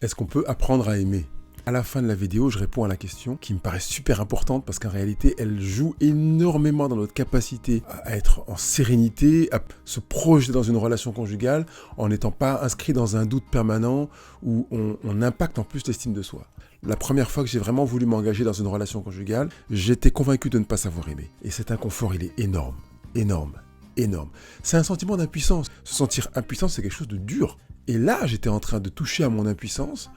Est-ce qu'on peut apprendre à aimer ? À la fin de la vidéo, je réponds à la question qui me paraît super importante parce qu'en réalité, elle joue énormément dans notre capacité à être en sérénité, à se projeter dans une relation conjugale en n'étant pas inscrit dans un doute permanent où on impacte en plus l'estime de soi. La première fois que j'ai vraiment voulu m'engager dans une relation conjugale, j'étais convaincu de ne pas savoir aimer. Et cet inconfort, il est énorme, énorme, énorme. C'est un sentiment d'impuissance. Se sentir impuissant, c'est quelque chose de dur. Et là, j'étais en train de toucher à mon impuissance,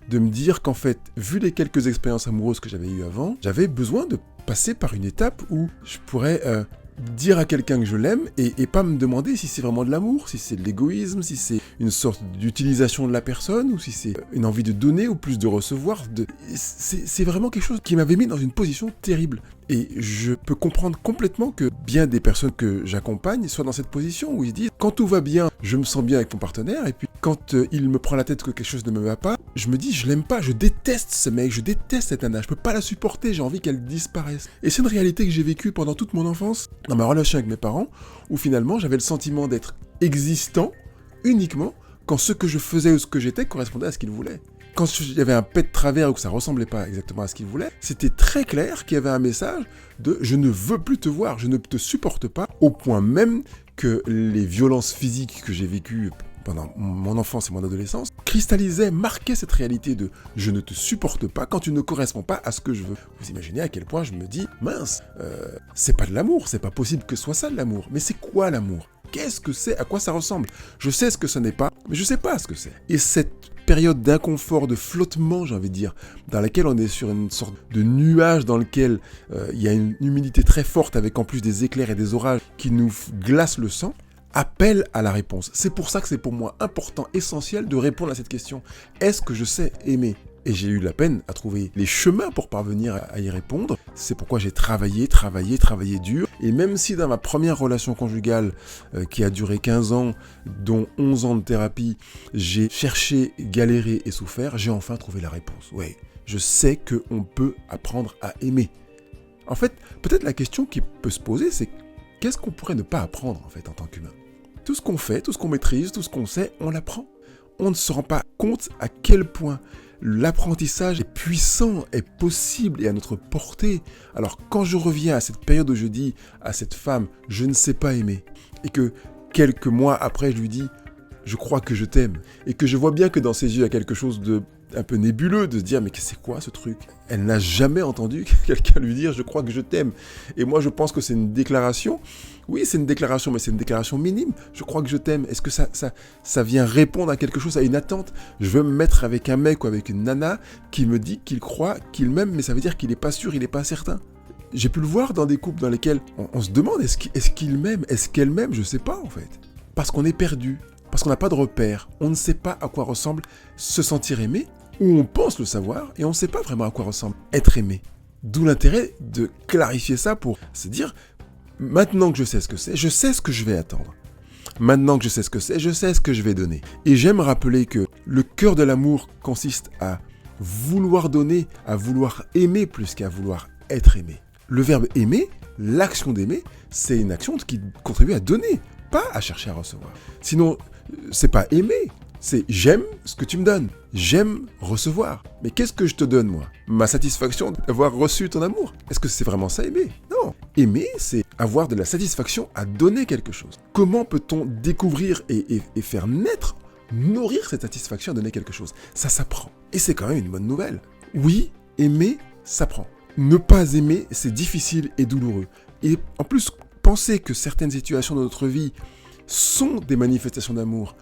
de me dire qu'en fait, vu les quelques expériences amoureuses que j'avais eues avant, j'avais besoin de passer par une étape où je pourrais dire à quelqu'un que je l'aime et pas me demander si c'est vraiment de l'amour, si c'est de l'égoïsme, si c'est une sorte d'utilisation de la personne ou si c'est une envie de donner ou plus de recevoir. C'est vraiment quelque chose qui m'avait mis dans une position terrible. Et je peux comprendre complètement que bien des personnes que j'accompagne soient dans cette position où ils disent quand tout va bien, je me sens bien avec mon partenaire et puis quand il me prend la tête que quelque chose ne me va pas, je me dis je l'aime pas, je déteste ce mec, je déteste cette nana, je peux pas la supporter, j'ai envie qu'elle disparaisse. Et c'est une réalité que j'ai vécue pendant toute mon enfance dans ma relation avec mes parents où finalement j'avais le sentiment d'être existant uniquement quand ce que je faisais ou ce que j'étais correspondait à ce qu'ils voulaient. Quand il y avait un pet de travers ou que ça ressemblait pas exactement à ce qu'il voulait, c'était très clair qu'il y avait un message de « je ne veux plus te voir, je ne te supporte pas », au point même que les violences physiques que j'ai vécues pendant mon enfance et mon adolescence cristallisaient, marquaient cette réalité de « je ne te supporte pas quand tu ne corresponds pas à ce que je veux ». Vous imaginez à quel point je me dis « mince, c'est pas de l'amour, c'est pas possible que ce soit ça de l'amour, mais c'est quoi l'amour ? Qu'est-ce que c'est ? À quoi ça ressemble ? Je sais ce que ce n'est pas, mais je sais pas ce que c'est. » Et cette période d'inconfort, de flottement, j'ai envie de dire, dans laquelle on est sur une sorte de nuage dans lequel il y a une humidité très forte avec en plus des éclairs et des orages qui nous glacent le sang, appelle à la réponse. C'est pour ça que c'est pour moi important, essentiel de répondre à cette question. Est-ce que je sais aimer ? Et j'ai eu la peine à trouver les chemins pour parvenir à y répondre. C'est pourquoi j'ai travaillé dur. Et même si dans ma première relation conjugale, qui a duré 15 ans, dont 11 ans de thérapie, j'ai cherché, galéré et souffert, j'ai enfin trouvé la réponse. Ouais, je sais qu'on peut apprendre à aimer. En fait, peut-être la question qui peut se poser, c'est qu'est-ce qu'on pourrait ne pas apprendre en fait en tant qu'humain ? Tout ce qu'on fait, tout ce qu'on maîtrise, tout ce qu'on sait, on l'apprend. On ne se rend pas compte à quel point l'apprentissage est puissant, est possible et à notre portée. Alors quand je reviens à cette période où je dis à cette femme « je ne sais pas aimer » et que quelques mois après je lui dis « je crois que je t'aime » et que je vois bien que dans ses yeux il y a quelque chose de un peu nébuleux de se dire « mais c'est quoi ce truc ?» Elle n'a jamais entendu quelqu'un lui dire « je crois que je t'aime ». Et moi je pense que c'est une déclaration. Oui, c'est une déclaration, mais c'est une déclaration minime. Je crois que je t'aime. Est-ce que ça vient répondre à quelque chose, à une attente ? Je veux me mettre avec un mec ou avec une nana qui me dit qu'il croit, qu'il m'aime, mais ça veut dire qu'il n'est pas sûr, il n'est pas certain. J'ai pu le voir dans des couples dans lesquels on se demande est-ce qu'il m'aime, est-ce qu'elle m'aime ? Je ne sais pas en fait. Parce qu'on est perdu, parce qu'on n'a pas de repère. On ne sait pas à quoi ressemble se sentir aimé, ou on pense le savoir, et on ne sait pas vraiment à quoi ressemble être aimé. D'où l'intérêt de clarifier ça pour se dire maintenant que je sais ce que c'est, je sais ce que je vais attendre. Maintenant que je sais ce que c'est, je sais ce que je vais donner. Et j'aime rappeler que le cœur de l'amour consiste à vouloir donner, à vouloir aimer plus qu'à vouloir être aimé. Le verbe aimer, l'action d'aimer, c'est une action qui contribue à donner, pas à chercher à recevoir. Sinon, c'est pas aimer. C'est j'aime ce que tu me donnes, j'aime recevoir. Mais qu'est-ce que je te donne moi ? Ma satisfaction d'avoir reçu ton amour. Est-ce que c'est vraiment ça aimer ? Non. Aimer, c'est avoir de la satisfaction à donner quelque chose. Comment peut-on découvrir et faire naître, nourrir cette satisfaction à donner quelque chose ? Ça s'apprend. Et c'est quand même une bonne nouvelle. Oui, aimer s'apprend. Ne pas aimer, c'est difficile et douloureux. Et en plus, penser que certaines situations de notre vie sont des manifestations d'amour,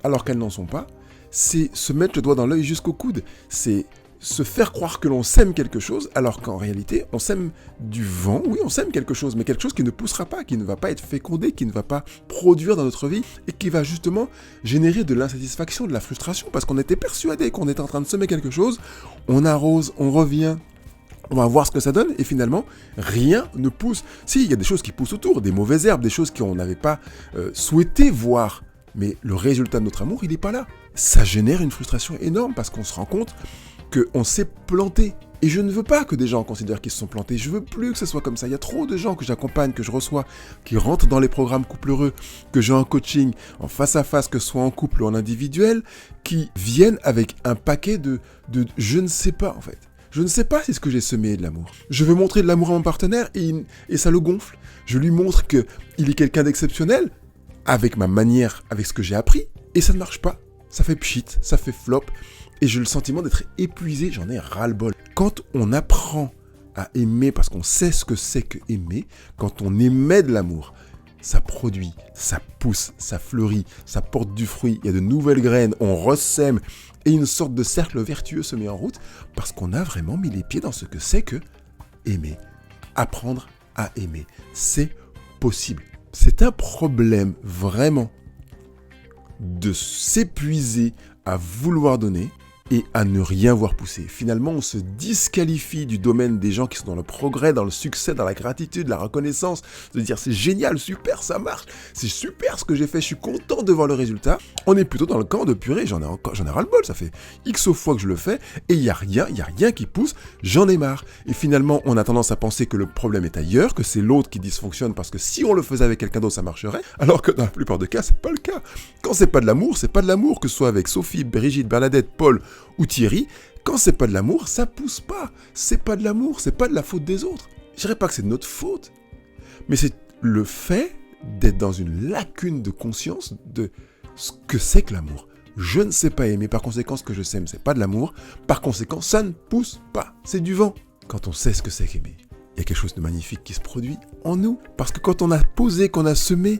alors qu'elles n'en sont pas, c'est se mettre le doigt dans l'œil jusqu'au coude. C'est se faire croire que l'on sème quelque chose, alors qu'en réalité, on sème du vent. Oui, on sème quelque chose, mais quelque chose qui ne poussera pas, qui ne va pas être fécondé, qui ne va pas produire dans notre vie, et qui va justement générer de l'insatisfaction, de la frustration, parce qu'on était persuadé qu'on était en train de semer quelque chose, on arrose, on revient, on va voir ce que ça donne, et finalement, rien ne pousse. Si, il y a des choses qui poussent autour, des mauvaises herbes, des choses qu'on n'avait pas souhaité voir, mais le résultat de notre amour, il n'est pas là. Ça génère une frustration énorme parce qu'on se rend compte qu'on s'est planté. Et je ne veux pas que des gens considèrent qu'ils se sont plantés. Je veux plus que ce soit comme ça. Il y a trop de gens que j'accompagne, que je reçois, qui rentrent dans les programmes couple heureux, que j'ai en coaching, en face à face, que ce soit en couple ou en individuel, qui viennent avec un paquet de je ne sais pas en fait. Je ne sais pas si ce que j'ai semé est de l'amour. Je veux montrer de l'amour à mon partenaire et ça le gonfle. Je lui montre qu'il est quelqu'un d'exceptionnel avec ma manière, avec ce que j'ai appris, et ça ne marche pas. Ça fait pchit, ça fait flop. Et j'ai le sentiment d'être épuisé, j'en ai ras-le-bol. Quand on apprend à aimer, parce qu'on sait ce que c'est que aimer, quand on émet de l'amour, ça produit, ça pousse, ça fleurit, ça porte du fruit, il y a de nouvelles graines, on ressème, et une sorte de cercle vertueux se met en route, parce qu'on a vraiment mis les pieds dans ce que c'est que aimer. Apprendre à aimer, c'est possible. C'est un problème, vraiment, de s'épuiser à vouloir donner et à ne rien voir pousser. Finalement, on se disqualifie du domaine des gens qui sont dans le progrès, dans le succès, dans la gratitude, la reconnaissance, de dire c'est génial, super, ça marche, c'est super ce que j'ai fait, je suis content de voir le résultat. On est plutôt dans le camp de purée, j'en ai ras-le-bol, ça fait X fois que je le fais et il y a rien qui pousse, j'en ai marre. Et finalement, on a tendance à penser que le problème est ailleurs, que c'est l'autre qui dysfonctionne parce que si on le faisait avec quelqu'un d'autre, ça marcherait, alors que dans la plupart des cas, c'est pas le cas. Quand c'est pas de l'amour, c'est pas de l'amour, que ce soit avec Sophie, Brigitte, Bernadette, Paul ou Thierry, quand c'est pas de l'amour, ça pousse pas. C'est pas de l'amour, c'est pas de la faute des autres. Je dirais pas que c'est de notre faute, mais c'est le fait d'être dans une lacune de conscience de ce que c'est que l'amour. Je ne sais pas aimer, par conséquent, ce que je sème, c'est pas de l'amour. Par conséquent, ça ne pousse pas, c'est du vent. Quand on sait ce que c'est qu'aimer, il y a quelque chose de magnifique qui se produit en nous. Parce que quand on a posé, qu'on a semé,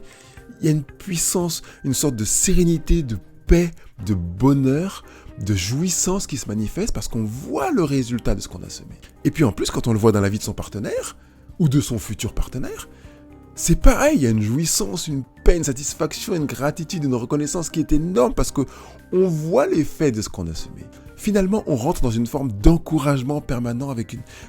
il y a une puissance, une sorte de sérénité, de paix, de bonheur, de jouissance qui se manifeste parce qu'on voit le résultat de ce qu'on a semé. Et puis en plus, quand on le voit dans la vie de son partenaire, ou de son futur partenaire, c'est pareil, il y a une jouissance, une paix, une satisfaction, une gratitude, une reconnaissance qui est énorme parce qu'on voit l'effet de ce qu'on a semé. Finalement, on rentre dans une forme d'encouragement permanent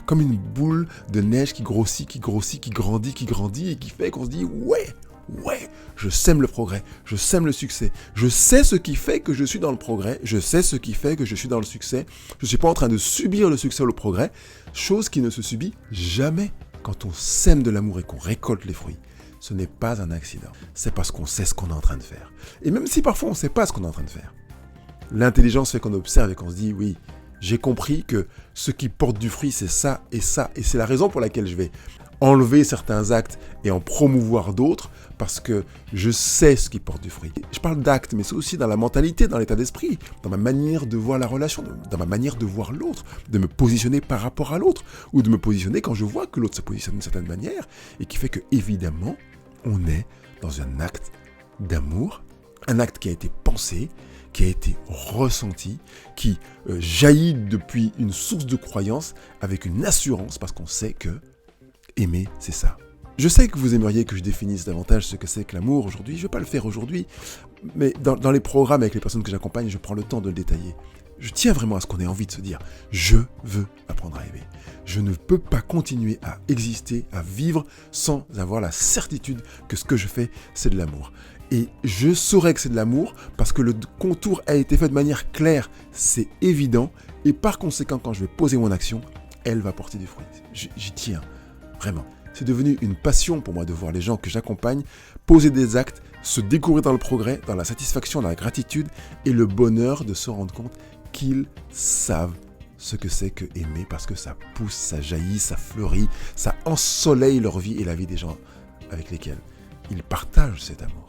comme une boule de neige qui grossit, qui grandit et qui fait qu'on se dit « Ouais, je sème le progrès, je sème le succès. Je sais ce qui fait que je suis dans le progrès, je sais ce qui fait que je suis dans le succès. Je ne suis pas en train de subir le succès ou le progrès, chose qui ne se subit jamais. Quand on sème de l'amour et qu'on récolte les fruits, ce n'est pas un accident. C'est parce qu'on sait ce qu'on est en train de faire. Et même si parfois on ne sait pas ce qu'on est en train de faire, l'intelligence fait qu'on observe et qu'on se dit oui, j'ai compris que ce qui porte du fruit, c'est ça, et c'est la raison pour laquelle je vais enlever certains actes et en promouvoir d'autres, parce que je sais ce qui porte du fruit. Je parle d'actes, mais c'est aussi dans la mentalité, dans l'état d'esprit, dans ma manière de voir la relation, dans ma manière de voir l'autre, de me positionner par rapport à l'autre, ou de me positionner quand je vois que l'autre se positionne d'une certaine manière, et qui fait que, évidemment, on est dans un acte d'amour, un acte qui a été pensé, qui a été ressenti, qui jaillit depuis une source de croyance, avec une assurance, parce qu'on sait que aimer, c'est ça. Je sais que vous aimeriez que je définisse davantage ce que c'est que l'amour aujourd'hui. Je ne vais pas le faire aujourd'hui, mais dans les programmes avec les personnes que j'accompagne, je prends le temps de le détailler. Je tiens vraiment à ce qu'on ait envie de se dire « Je veux apprendre à aimer ». Je ne peux pas continuer à exister, à vivre sans avoir la certitude que ce que je fais, c'est de l'amour. Et je saurais que c'est de l'amour parce que le contour a été fait de manière claire, c'est évident. Et par conséquent, quand je vais poser mon action, elle va porter du fruit. J'y tiens. Vraiment, c'est devenu une passion pour moi de voir les gens que j'accompagne poser des actes, se découvrir dans le progrès, dans la satisfaction, dans la gratitude et le bonheur de se rendre compte qu'ils savent ce que c'est que aimer parce que ça pousse, ça jaillit, ça fleurit, ça ensoleille leur vie et la vie des gens avec lesquels ils partagent cet amour.